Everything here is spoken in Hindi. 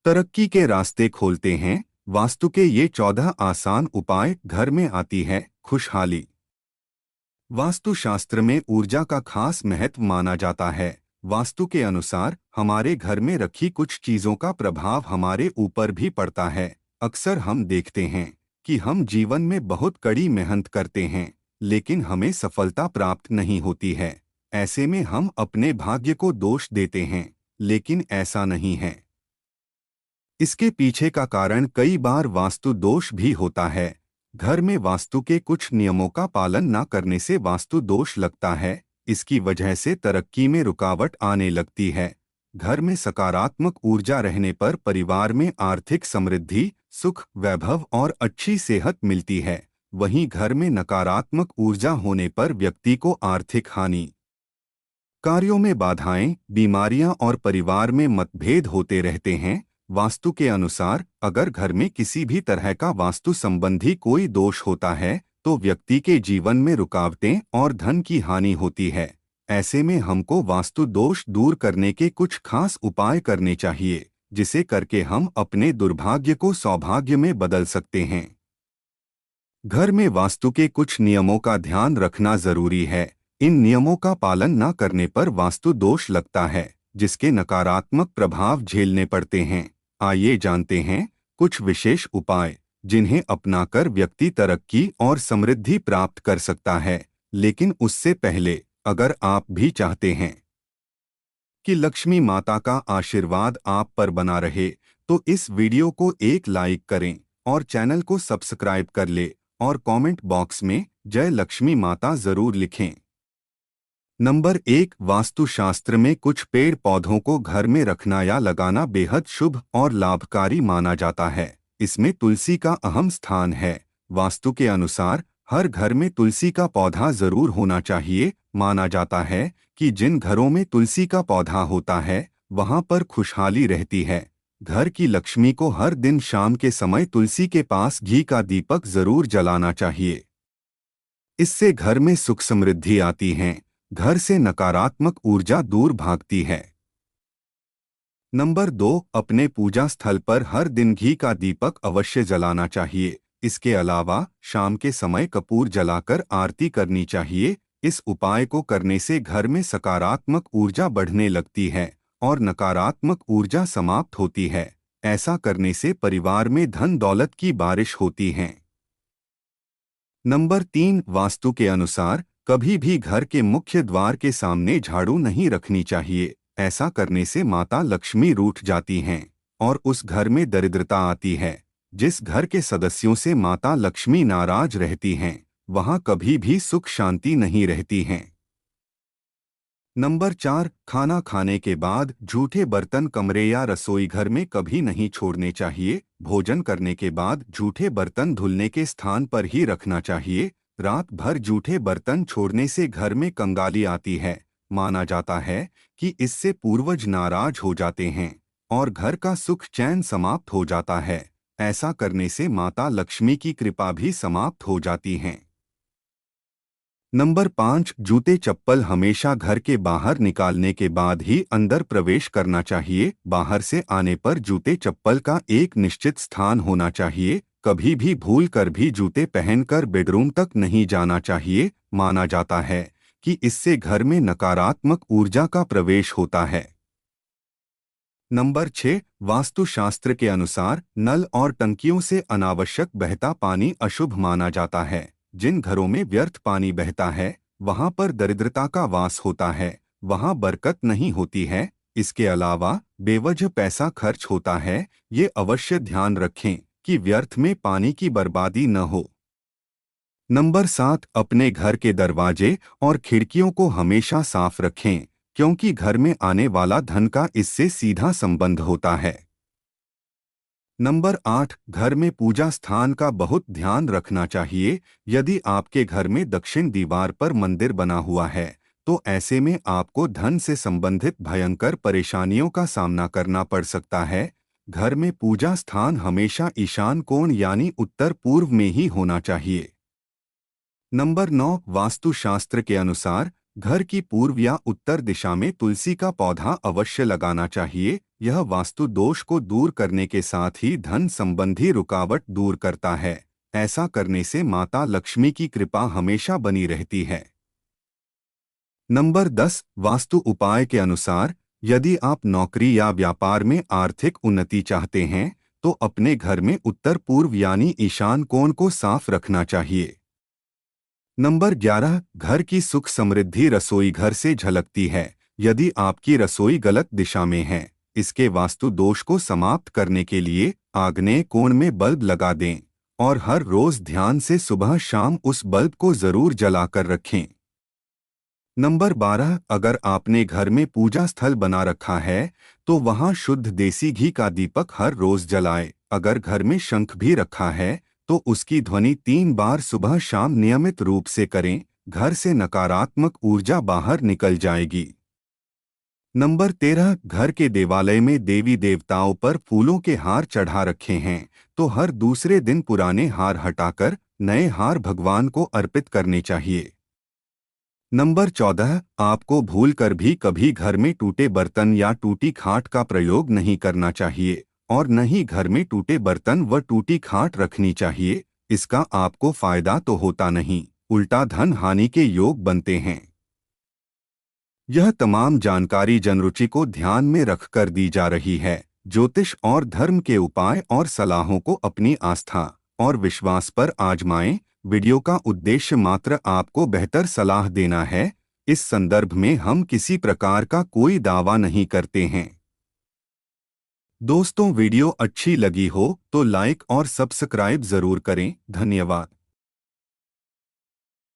तरक्की के रास्ते खोलते हैं। वास्तु के ये 14 आसान उपाय घर में आती है खुशहाली। वास्तुशास्त्र में ऊर्जा का खास महत्व माना जाता है। वास्तु के अनुसार हमारे घर में रखी कुछ चीजों का प्रभाव हमारे ऊपर भी पड़ता है। अक्सर हम देखते हैं कि हम जीवन में बहुत कड़ी मेहनत करते हैं, लेकिन हमें सफलता प्राप्त नहीं होती है। ऐसे में हम अपने भाग्य को दोष देते हैं, लेकिन ऐसा नहीं है। इसके पीछे का कारण कई बार वास्तु दोष भी होता है। घर में वास्तु के कुछ नियमों का पालन न करने से वास्तु दोष लगता है। इसकी वजह से तरक्की में रुकावट आने लगती है। घर में सकारात्मक ऊर्जा रहने पर परिवार में आर्थिक समृद्धि, सुख, वैभव और अच्छी सेहत मिलती है। वहीं घर में नकारात्मक ऊर्जा होने पर व्यक्ति को आर्थिक हानि, कार्यों में बाधाएं, बीमारियां और परिवार में मतभेद होते रहते हैं। वास्तु के अनुसार अगर घर में किसी भी तरह का वास्तु संबंधी कोई दोष होता है तो व्यक्ति के जीवन में रुकावटें और धन की हानि होती है। ऐसे में हमको वास्तु दोष दूर करने के कुछ खास उपाय करने चाहिए, जिसे करके हम अपने दुर्भाग्य को सौभाग्य में बदल सकते हैं। घर में वास्तु के कुछ नियमों का ध्यान रखना जरूरी है। इन नियमों का पालन न करने पर वास्तु दोष लगता है, जिसके नकारात्मक प्रभाव झेलने पड़ते हैं। आइए जानते हैं कुछ विशेष उपाय जिन्हें अपनाकर व्यक्ति तरक्की और समृद्धि प्राप्त कर सकता है। लेकिन उससे पहले अगर आप भी चाहते हैं कि लक्ष्मी माता का आशीर्वाद आप पर बना रहे, तो इस वीडियो को एक लाइक करें और चैनल को सब्सक्राइब कर ले और कमेंट बॉक्स में जय लक्ष्मी माता जरूर लिखें। नंबर 1, वास्तुशास्त्र में कुछ पेड़ पौधों को घर में रखना या लगाना बेहद शुभ और लाभकारी माना जाता है। इसमें तुलसी का अहम स्थान है। वास्तु के अनुसार हर घर में तुलसी का पौधा जरूर होना चाहिए। माना जाता है कि जिन घरों में तुलसी का पौधा होता है वहां पर खुशहाली रहती है। घर की लक्ष्मी को हर दिन शाम के समय तुलसी के पास घी का दीपक जरूर जलाना चाहिए। इससे घर में सुख समृद्धि आती है। घर से नकारात्मक ऊर्जा दूर भागती है। नंबर 2, अपने पूजा स्थल पर हर दिन घी का दीपक अवश्य जलाना चाहिए। इसके अलावा शाम के समय कपूर जलाकर आरती करनी चाहिए। इस उपाय को करने से घर में सकारात्मक ऊर्जा बढ़ने लगती है और नकारात्मक ऊर्जा समाप्त होती है। ऐसा करने से परिवार में धन दौलत की बारिश होती है। नंबर 3, वास्तु के अनुसार कभी भी घर के मुख्य द्वार के सामने झाड़ू नहीं रखनी चाहिए। ऐसा करने से माता लक्ष्मी रूठ जाती हैं और उस घर में दरिद्रता आती है। जिस घर के सदस्यों से माता लक्ष्मी नाराज रहती हैं, वहां कभी भी सुख शांति नहीं रहती हैं। नंबर 4, खाना खाने के बाद जूठे बर्तन कमरे या रसोई घर में कभी नहीं छोड़ने चाहिए। भोजन करने के बाद जूठे बर्तन धुलने के स्थान पर ही रखना चाहिए। रात भर जूठे बर्तन छोड़ने से घर में कंगाली आती है। माना जाता है कि इससे पूर्वज नाराज हो जाते हैं और घर का सुख चैन समाप्त हो जाता है। ऐसा करने से माता लक्ष्मी की कृपा भी समाप्त हो जाती है। नंबर 5, जूते चप्पल हमेशा घर के बाहर निकालने के बाद ही अंदर प्रवेश करना चाहिए। बाहर से आने पर जूते चप्पल का एक निश्चित स्थान होना चाहिए। कभी भी भूल कर भी जूते पहनकर बेडरूम तक नहीं जाना चाहिए। माना जाता है कि इससे घर में नकारात्मक ऊर्जा का प्रवेश होता है। नंबर 6, वास्तुशास्त्र के अनुसार नल और टंकियों से अनावश्यक बहता पानी अशुभ माना जाता है। जिन घरों में व्यर्थ पानी बहता है वहां पर दरिद्रता का वास होता है, वहां बरकत नहीं होती है। इसके अलावा बेवजह पैसा खर्च होता है। ये अवश्य ध्यान रखें कि व्यर्थ में पानी की बर्बादी न हो। नंबर 7, अपने घर के दरवाजे और खिड़कियों को हमेशा साफ रखें, क्योंकि घर में आने वाला धन का इससे सीधा संबंध होता है। नंबर 8, घर में पूजा स्थान का बहुत ध्यान रखना चाहिए। यदि आपके घर में दक्षिण दीवार पर मंदिर बना हुआ है तो ऐसे में आपको धन से संबंधित भयंकर परेशानियों का सामना करना पड़ सकता है। घर में पूजा स्थान हमेशा ईशान कोण यानी उत्तर पूर्व में ही होना चाहिए। नंबर 9, वास्तुशास्त्र के अनुसार घर की पूर्व या उत्तर दिशा में तुलसी का पौधा अवश्य लगाना चाहिए। यह वास्तु दोष को दूर करने के साथ ही धन संबंधी रुकावट दूर करता है। ऐसा करने से माता लक्ष्मी की कृपा हमेशा बनी रहती है। नंबर 10 वास्तु उपाय के अनुसार यदि आप नौकरी या व्यापार में आर्थिक उन्नति चाहते हैं तो अपने घर में उत्तर पूर्व यानी ईशान कोण को साफ रखना चाहिए। नंबर 11 घर की सुख समृद्धि रसोई घर से झलकती है। यदि आपकी रसोई गलत दिशा में है, इसके वास्तु दोष को समाप्त करने के लिए आग्नेय कोण में बल्ब लगा दें और हर रोज ध्यान से सुबह शाम उस बल्ब को जरूर जलाकर रखें। नंबर 12 अगर आपने घर में पूजा स्थल बना रखा है तो वहां शुद्ध देसी घी का दीपक हर रोज जलाएं। अगर घर में शंख भी रखा है तो उसकी ध्वनि 3 बार सुबह शाम नियमित रूप से करें। घर से नकारात्मक ऊर्जा बाहर निकल जाएगी। नंबर 13 घर के देवालय में देवी देवताओं पर फूलों के हार चढ़ा रखे हैं तो हर दूसरे दिन पुराने हार हटाकर नए हार भगवान को अर्पित करने चाहिए। नंबर 14 आपको भूलकर भी कभी घर में टूटे बर्तन या टूटी खाट का प्रयोग नहीं करना चाहिए और न ही घर में टूटे बर्तन व टूटी खाट रखनी चाहिए। इसका आपको फायदा तो होता नहीं, उल्टा धन हानि के योग बनते हैं। यह तमाम जानकारी जनरुचि को ध्यान में रखकर दी जा रही है। ज्योतिष और धर्म के उपाय और सलाहों को अपनी आस्था और विश्वास पर आजमाएं। वीडियो का उद्देश्य मात्र आपको बेहतर सलाह देना है। इस संदर्भ में हम किसी प्रकार का कोई दावा नहीं करते हैं। दोस्तों, वीडियो अच्छी लगी हो तो लाइक और सब्सक्राइब जरूर करें। धन्यवाद।